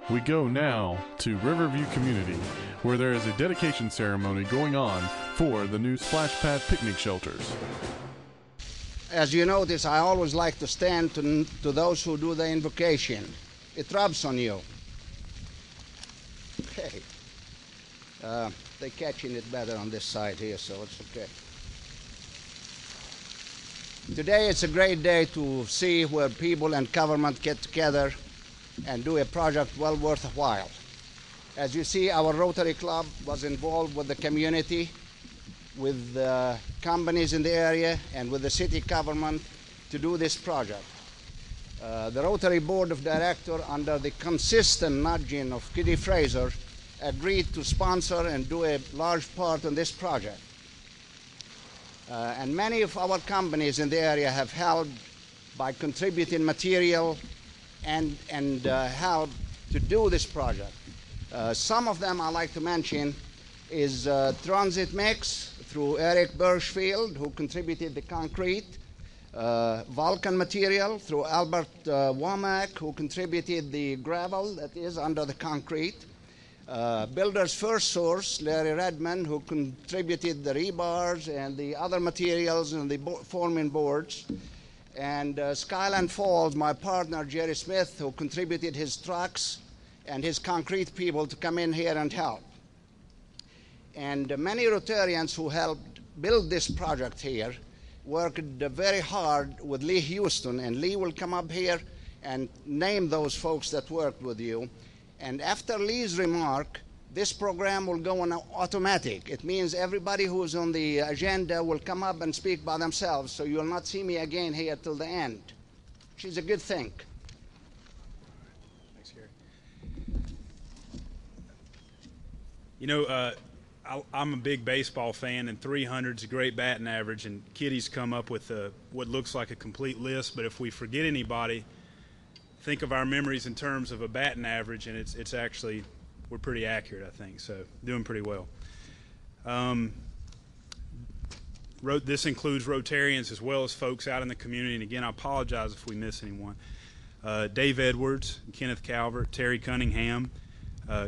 We go now to Riverview Community, where there is a dedication ceremony going on for the new splash pad picnic shelters. As you notice, I always like to stand to those who do the invocation. It rubs on you. Okay. They're catching it better on this side here, so it's okay. Today it's a great day to see where people and government get together and do a project well worth a while. As you see, our Rotary Club was involved with the community, with the companies in the area, and with the city government to do this project. The Rotary Board of Directors, under the consistent nudging of Kitty Fraser, agreed to sponsor and do a large part in this project. And many of our companies in the area have helped by contributing material and help to do this project. Some of them I like to mention is Transit Mix through Eric Birchfield, who contributed the concrete, Vulcan Material through Albert Womack, who contributed the gravel that is under the concrete, Builders First Source, Larry Redmond, who contributed the rebars and the other materials and the forming boards, and Skyland Falls, my partner Jerry Smith, who contributed his trucks and his concrete people to come in here and help. And many Rotarians who helped build this project here worked very hard with Lee Houston, and Lee will come up here and name those folks that worked with you. And after Lee's remark, this program will go on automatic. It means everybody who's on the agenda will come up and speak by themselves, so you'll not see me again here till the end, which is a good thing. Thanks, Gary. You know, I'm a big baseball fan, and 300 is a great batting average, and Kitty's come up with what looks like a complete list, but if we forget anybody, think of our memories in terms of a batting average, and it's actually, we're pretty accurate, I think, so doing pretty well. This includes Rotarians as well as folks out in the community, and again, I apologize if we miss anyone. Dave Edwards, Kenneth Calvert, Terry Cunningham,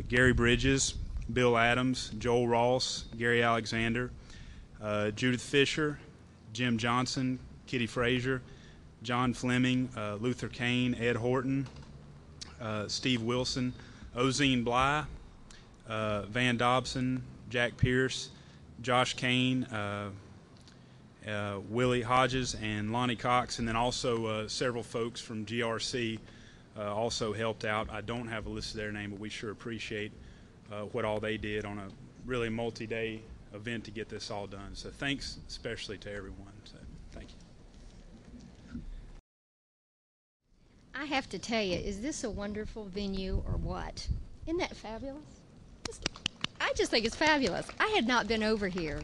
Gary Bridges, Bill Adams, Joel Ross, Gary Alexander, Judith Fisher, Jim Johnson, Kitty Frazier, John Fleming, Luther Kane, Ed Horton, Steve Wilson, Ozine Bly, Van Dobson, Jack Pierce, Josh Kane, Willie Hodges, and Lonnie Cox, and then also several folks from GRC also helped out. I don't have a list of their name, but we sure appreciate what all they did on a really multi-day event to get this all done. So thanks especially to everyone. So thank you. I have to tell you, is this a wonderful venue or what? Isn't that fabulous? I just think it's fabulous. I had not been over here.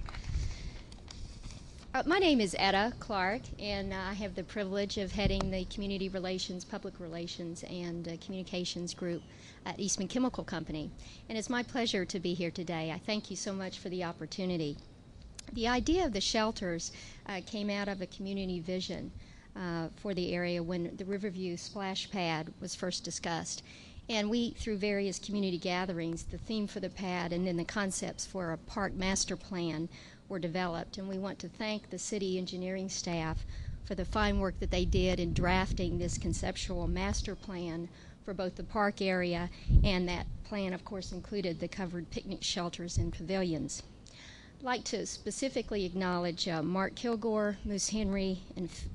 My name is Etta Clark, and I have the privilege of heading the Community Relations, Public Relations, and Communications group at Eastman Chemical Company. And it's my pleasure to be here today. I thank you so much for the opportunity. The idea of the shelters came out of a community vision for the area when the Riverview splash pad was first discussed. And we, through various community gatherings, the theme for the pad and then the concepts for a park master plan were developed. And we want to thank the city engineering staff for the fine work that they did in drafting this conceptual master plan for both the park area, and that plan, of course, included the covered picnic shelters and pavilions. I'd like to specifically acknowledge Mark Kilgore, Moose Henry,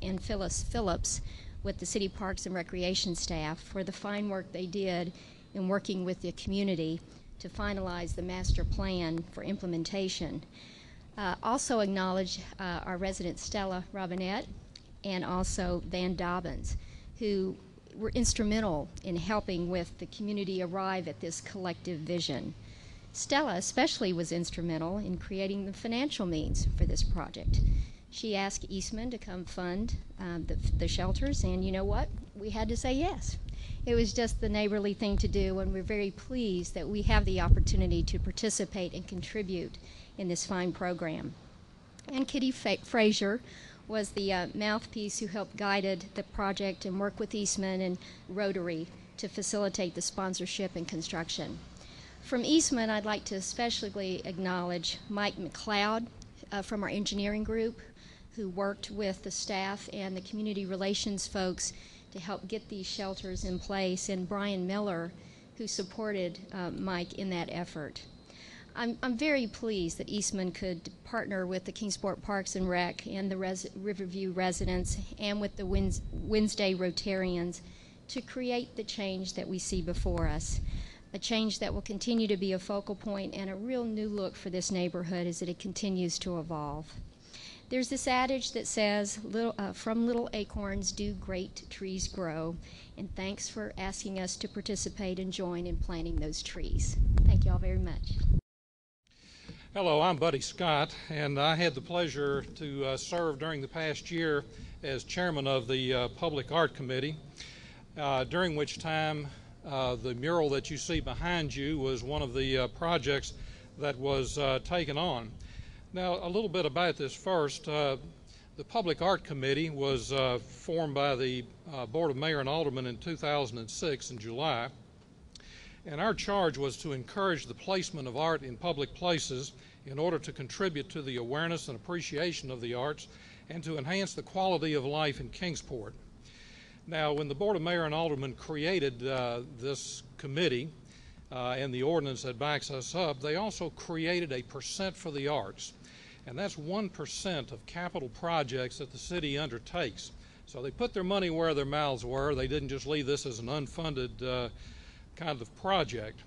and Phyllis Phillips with the City Parks and Recreation staff for the fine work they did in working with the community to finalize the master plan for implementation. Also acknowledge our resident Stella Robinette and also Van Dobbins, who were instrumental in helping with the community arrive at this collective vision. Stella especially was instrumental in creating the financial means for this project. She asked Eastman to come fund the shelters, and you know what? We had to say yes. It was just the neighborly thing to do, and we're very pleased that we have the opportunity to participate and contribute in this fine program. And Kitty Frazier was the mouthpiece who helped guided the project and worked with Eastman and Rotary to facilitate the sponsorship and construction. From Eastman, I'd like to especially acknowledge Mike McLeod from our engineering group, who worked with the staff and the community relations folks to help get these shelters in place, and Brian Miller, who supported Mike in that effort. I'm very pleased that Eastman could partner with the Kingsport Parks and Rec and the Riverview residents and with the Wednesday Rotarians to create the change that we see before us, a change that will continue to be a focal point and a real new look for this neighborhood as it continues to evolve. There's this adage that says, from little acorns do great trees grow, and thanks for asking us to participate and join in planting those trees. Thank you all very much. Hello, I'm Buddy Scott, and I had the pleasure to serve during the past year as chairman of the Public Art Committee, during which time the mural that you see behind you was one of the projects that was taken on. Now, a little bit about this first. The Public Art Committee was formed by the Board of Mayor and Aldermen in 2006 in July. And our charge was to encourage the placement of art in public places in order to contribute to the awareness and appreciation of the arts and to enhance the quality of life in Kingsport. Now, when the Board of Mayor and Aldermen created this committee and the ordinance that backs us up, they also created a percent for the arts. And that's 1% of capital projects that the city undertakes. So they put their money where their mouths were. They didn't just leave this as an unfunded kind of project.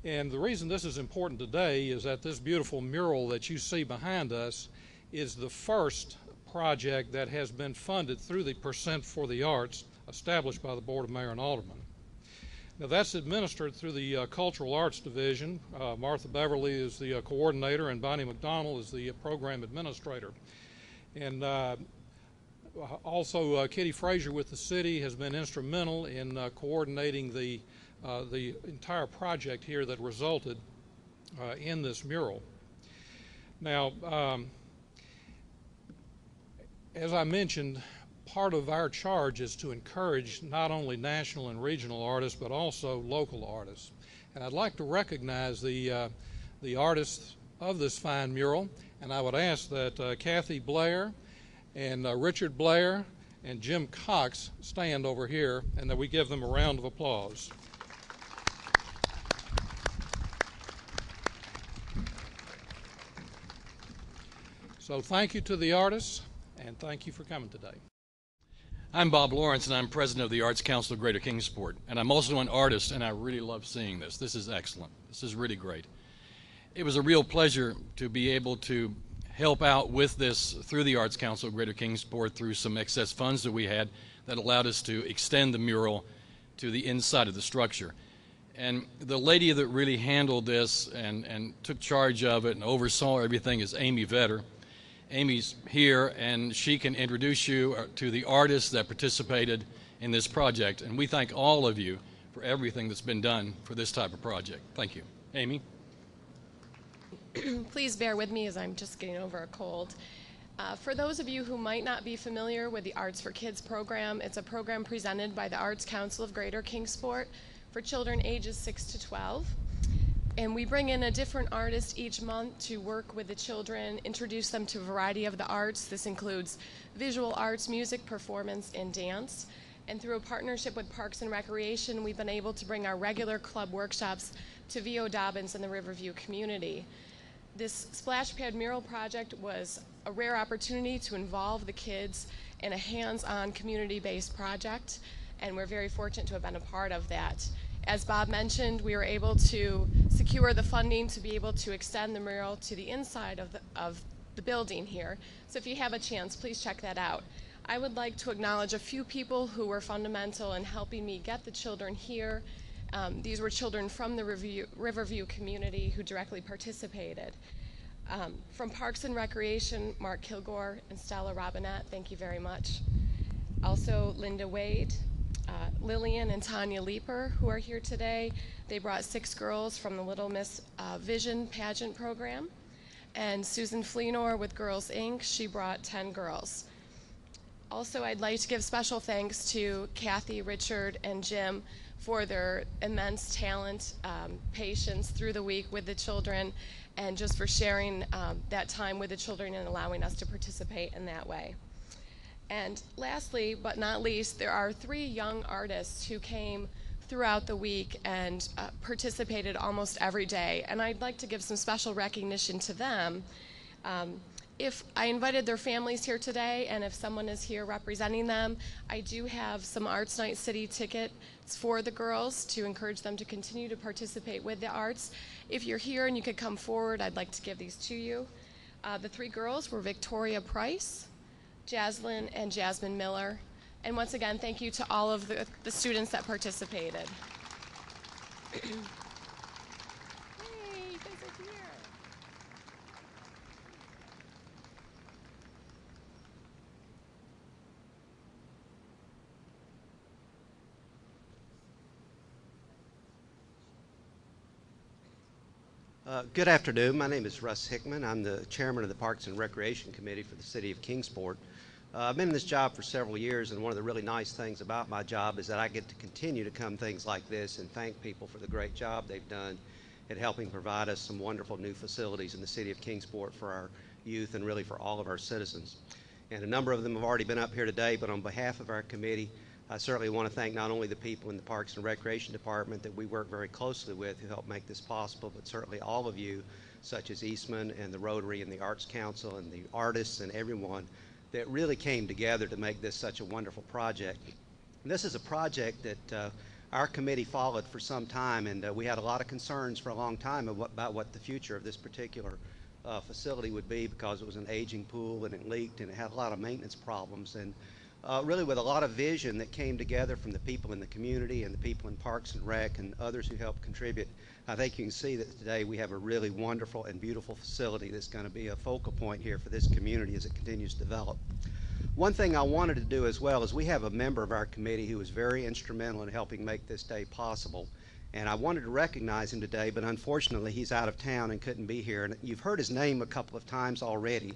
And the reason this is important today is that this beautiful mural that you see behind us is the first project that has been funded through the Percent for the Arts established by the Board of Mayor and Aldermen. Now, that's administered through the Cultural Arts Division. Martha Beverly is the coordinator, and Bonnie McDonald is the program administrator. And also Kitty Frazier with the city has been instrumental in coordinating the entire project here that resulted in this mural. Now, as I mentioned, part of our charge is to encourage not only national and regional artists, but also local artists. And I'd like to recognize the artists of this fine mural, and I would ask that Kathy Blair and Richard Blair and Jim Cox stand over here, and that we give them a round of applause. So thank you to the artists, and thank you for coming today. I'm Bob Lawrence, and I'm president of the Arts Council of Greater Kingsport. And I'm also an artist, and I really love seeing this. This is excellent. This is really great. It was a real pleasure to be able to help out with this through the Arts Council of Greater Kingsport through some excess funds that we had that allowed us to extend the mural to the inside of the structure. And the lady that really handled this and took charge of it and oversaw everything is Amy Vetter. Amy's here, and she can introduce you to the artists that participated in this project. And we thank all of you for everything that's been done for this type of project. Thank you. Amy? Please bear with me as I'm just getting over a cold. For those of you who might not be familiar with the Arts for Kids program, it's a program presented by the Arts Council of Greater Kingsport for children ages 6 to 12. And we bring in a different artist each month to work with the children, introduce them to a variety of the arts. This includes visual arts, music, performance, and dance. And through a partnership with Parks and Recreation, we've been able to bring our regular club workshops to V.O. Dobbins and the Riverview community. This splash pad mural project was a rare opportunity to involve the kids in a hands-on community-based project, and we're very fortunate to have been a part of that. As Bob mentioned, we were able to secure the funding to be able to extend the mural to the inside of the building here. So if you have a chance, please check that out. I would like to acknowledge a few people who were fundamental in helping me get the children here. These were children from the Riverview community who directly participated. From Parks and Recreation, Mark Kilgore and Stella Robinette, thank you very much. Also Linda Wade, Lillian and Tanya Leeper, who are here today. They brought 6 girls from the Little Miss Vision pageant program. And Susan Fleenor with Girls Inc., she brought 10 girls. Also, I'd like to give special thanks to Kathy, Richard, and Jim for their immense talent, patience through the week with the children, and just for sharing that time with the children and allowing us to participate in that way. And lastly, but not least, there are 3 young artists who came throughout the week and participated almost every day. And I'd like to give some special recognition to them. If I invited their families here today, and if someone is here representing them, I do have some Arts Night City tickets for the girls to encourage them to continue to participate with the arts. If you're here and you could come forward, I'd like to give these to you. The 3 girls were Victoria Price, Jaslyn, and Jasmine Miller. And once again, thank you to all of the students that participated. Hey, you guys are here. Good afternoon. My name is Russ Hickman. I'm the chairman of the Parks and Recreation Committee for the City of Kingsport. I've been in this job for several years, and one of the really nice things about my job is that I get to continue to come things like this and thank people for the great job they've done at helping provide us some wonderful new facilities in the City of Kingsport for our youth and really for all of our citizens. And a number of them have already been up here today, but on behalf of our committee, I certainly want to thank not only the people in the Parks and Recreation Department that we work very closely with who help make this possible, but certainly all of you, such as Eastman and the Rotary and the Arts Council and the artists and everyone that really came together to make this such a wonderful project. And this is a project that our committee followed for some time, and we had a lot of concerns for a long time about what the future of this particular facility would be, because it was an aging pool and it leaked and it had a lot of maintenance problems. And really with a lot of vision that came together from the people in the community and the people in Parks and Rec and others who helped contribute, I think you can see that today we have a really wonderful and beautiful facility that's going to be a focal point here for this community as it continues to develop. One thing I wanted to do as well is we have a member of our committee who was very instrumental in helping make this day possible, and I wanted to recognize him today, but unfortunately he's out of town and couldn't be here. And you've heard his name a couple of times already,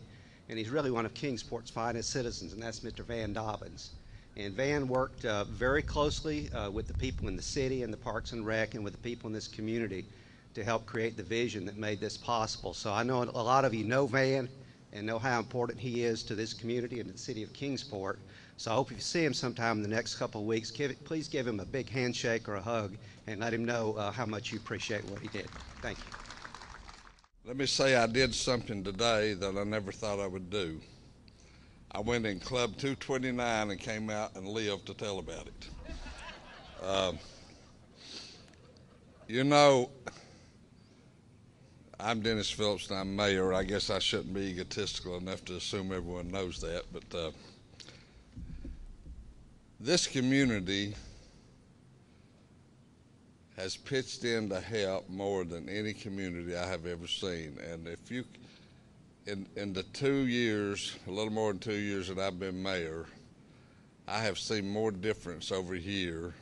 and he's really one of Kingsport's finest citizens, and that's Mr. Van Dobbins. And Van worked very closely with the people in the city and the Parks and Rec and with the people in this community to help create the vision that made this possible. So I know a lot of you know Van and know how important he is to this community and to the city of Kingsport. So I hope if you see him sometime in the next couple of weeks, please give him a big handshake or a hug and let him know how much you appreciate what he did. Thank you. Let me say I did something today that I never thought I would do. I went in Club 229 and came out and lived to tell about it. You know, I'm Dennis Phillips and I'm mayor. I guess I shouldn't be egotistical enough to assume everyone knows that, but this community has pitched in to help more than any community I have ever seen. And if you, in the 2 years, a little more than 2 years that I've been mayor, I have seen more difference over here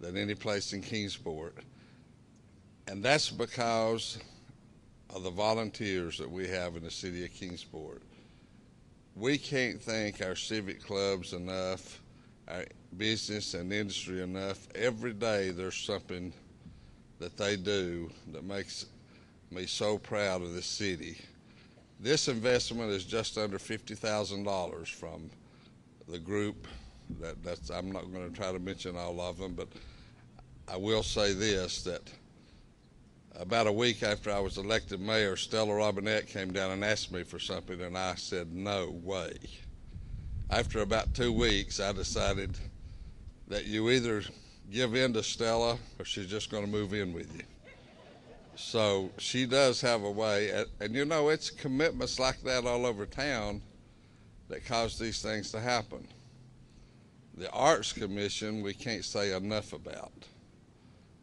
than any place in Kingsport. And that's because of the volunteers that we have in the city of Kingsport. We can't thank our civic clubs enough, our business and industry enough. Every day there's something that they do that makes me so proud of this city. This investment is just under $50,000 from the group. I'm not going to try to mention all of them, but I will say this, that about a week after I was elected mayor, Stella Robinette came down and asked me for something, and I said, no way. After about 2 weeks, I decided that you either give in to Stella or she's just going to move in with you. So she does have a way, and you know, it's commitments like that all over town that cause these things to happen. The Arts Commission, we can't say enough about.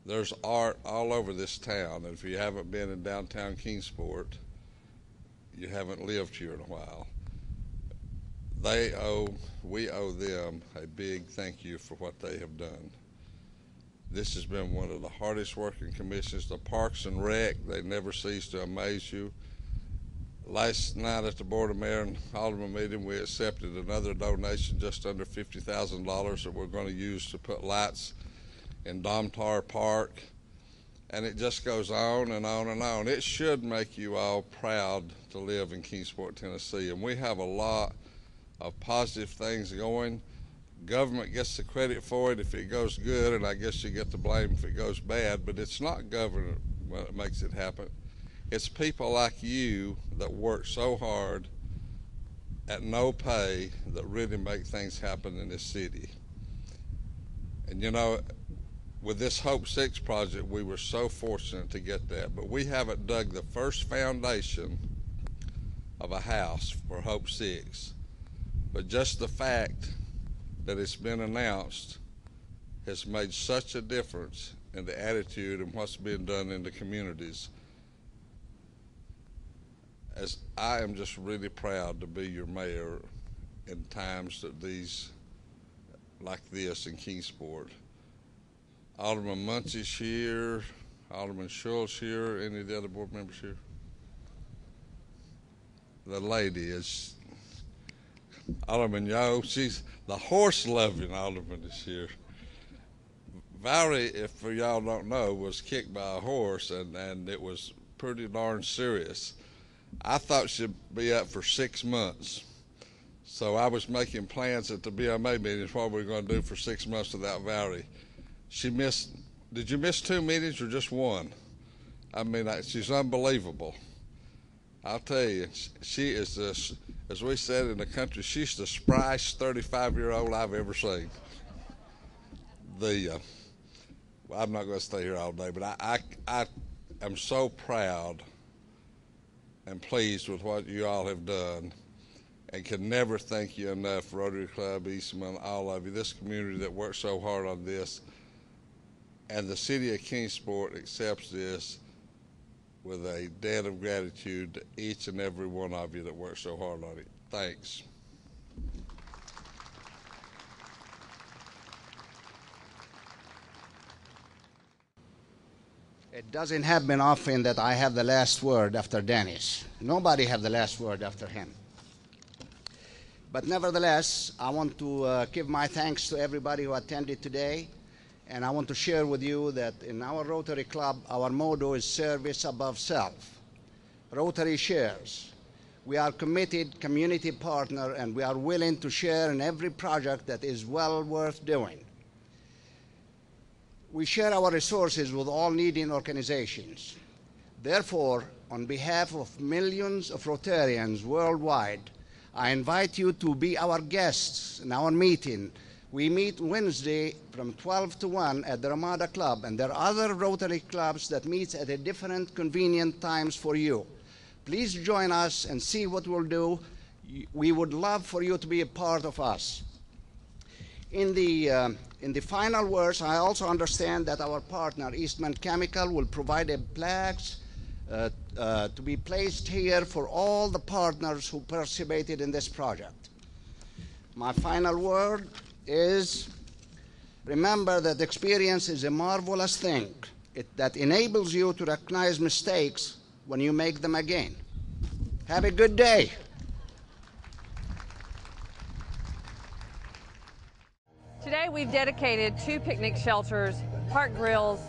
There's art all over this town, and if you haven't been in downtown Kingsport, you haven't lived here in a while. We owe them a big thank you for what they have done. This has been one of the hardest working commissions. The Parks and Rec, they never cease to amaze you. Last night at the Board of Mayor and Alderman meeting, we accepted another donation, just under $50,000, that we're going to use to put lights in Domtar Park, and it just goes on and on and on. It should make you all proud to live in Kingsport, Tennessee, and we have a lot of positive things going. Government gets the credit for it if it goes good, and I guess you get the blame if it goes bad, but it's not government that makes it happen. It's people like you that work so hard at no pay that really make things happen in this city. And you know, with this Hope 6 project, we were so fortunate to get that, but we haven't dug the first foundation of a house for Hope 6. But just the fact that it's been announced has made such a difference in the attitude and what's being done in the communities. As I am just really proud to be your mayor in times that these, like this in Kingsport. Alderman Muncie's here, Alderman Schultz here, any of the other board members here? The lady is Alderman Yo. She's the horse-loving alderman is here. Valerie, if for y'all don't know, was kicked by a horse, and it was pretty darn serious. I thought she'd be up for 6 months. So I was making plans at the BMA meetings what we were going to do for 6 months without Valerie. She missed, did you miss 2 meetings or just 1? I mean, she's unbelievable. I'll tell you, she is this, as we said in the country, she's the spryest 35-year-old I've ever seen. Well, I'm not going to stay here all day, but I am so proud and pleased with what you all have done, and can never thank you enough, Rotary Club, Eastman, all of you, this community that worked so hard on this. And the city of Kingsport accepts this with a debt of gratitude to each and every one of you that worked so hard on it. Thanks. It doesn't happen often that I have the last word after Dennis. Nobody have the last word after him. But nevertheless, I want to give my thanks to everybody who attended today. And I want to share with you that in our Rotary Club, our motto is service above self. Rotary shares. We are committed community partner, and we are willing to share in every project that is well worth doing. We share our resources with all needing organizations. Therefore, on behalf of millions of Rotarians worldwide, I invite you to be our guests in our meeting. We meet Wednesday from 12 to 1 at the Ramada Club, and there are other Rotary clubs that meet at a different convenient times for you. Please join us and see what we'll do. We would love for you to be a part of us. In the final words, I also understand that our partner, Eastman Chemical, will provide a plaques to be placed here for all the partners who participated in this project. My final word is, remember that experience is a marvelous thing that enables you to recognize mistakes when you make them again. Have a good day. Today we've dedicated 2 picnic shelters, park grills,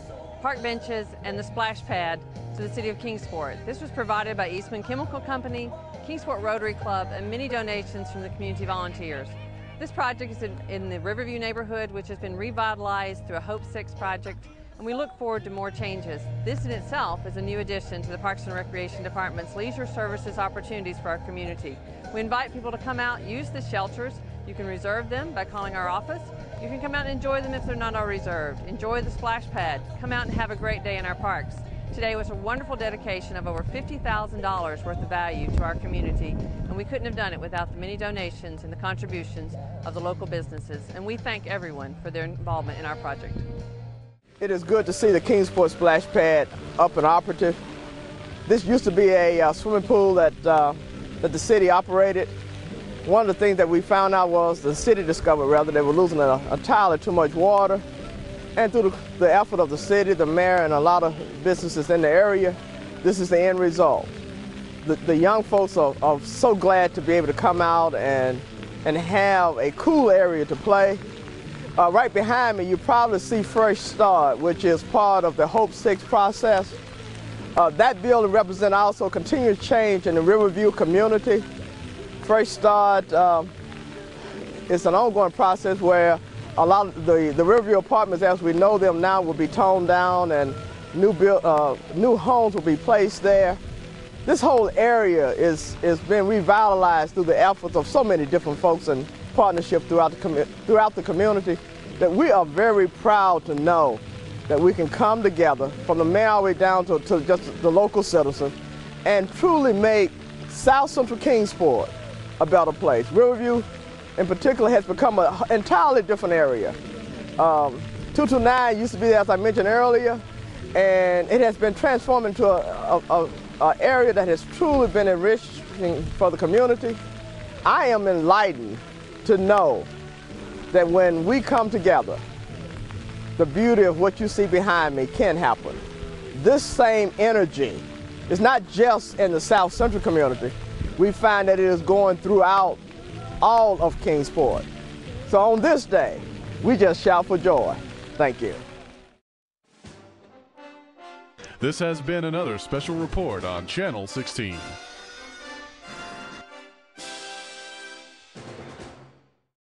park benches, and the splash pad to the city of Kingsport. This was provided by Eastman Chemical Company, Kingsport Rotary Club, and many donations from the community volunteers. This project is in the Riverview neighborhood, which has been revitalized through a Hope 6 project, and we look forward to more changes. This in itself is a new addition to the Parks and Recreation Department's leisure services opportunities for our community. We invite people to come out, use the shelters. You can reserve them by calling our office. You can come out and enjoy them if they're not already reserved. Enjoy the splash pad. Come out and have a great day in our parks. Today was a wonderful dedication of over $50,000 worth of value to our community, and we couldn't have done it without the many donations and the contributions of the local businesses, and we thank everyone for their involvement in our project. It is good to see the Kingsport splash pad up and operative. This used to be a swimming pool that the city operated. One of the things that we found out was the city discovered, rather, they were losing entirely too much water. And through the effort of the city, the mayor, and a lot of businesses in the area, this is the end result. The young folks are so glad to be able to come out and have a cool area to play. Right behind me, you probably see Fresh Start, which is part of the Hope 6 process. That building represents also continuous change in the Riverview community. Fresh Start is an ongoing process where a lot of the Riverview apartments, as we know them now, will be torn down and new homes will be placed there. This whole area is being revitalized through the efforts of so many different folks and partnership throughout the community, that we are very proud to know that we can come together from the mayor all the way down to just the local citizen and truly make South Central Kingsport a better place. Riverview in particular has become an entirely different area. 229 used to be there, as I mentioned earlier, and it has been transformed into an area that has truly been enriching for the community. I am enlightened to know that when we come together, the beauty of what you see behind me can happen. This same energy is not just in the South Central community. We find that it is going throughout all of Kingsport. So on this day, we just shout for joy. Thank you. This has been another special report on Channel 16.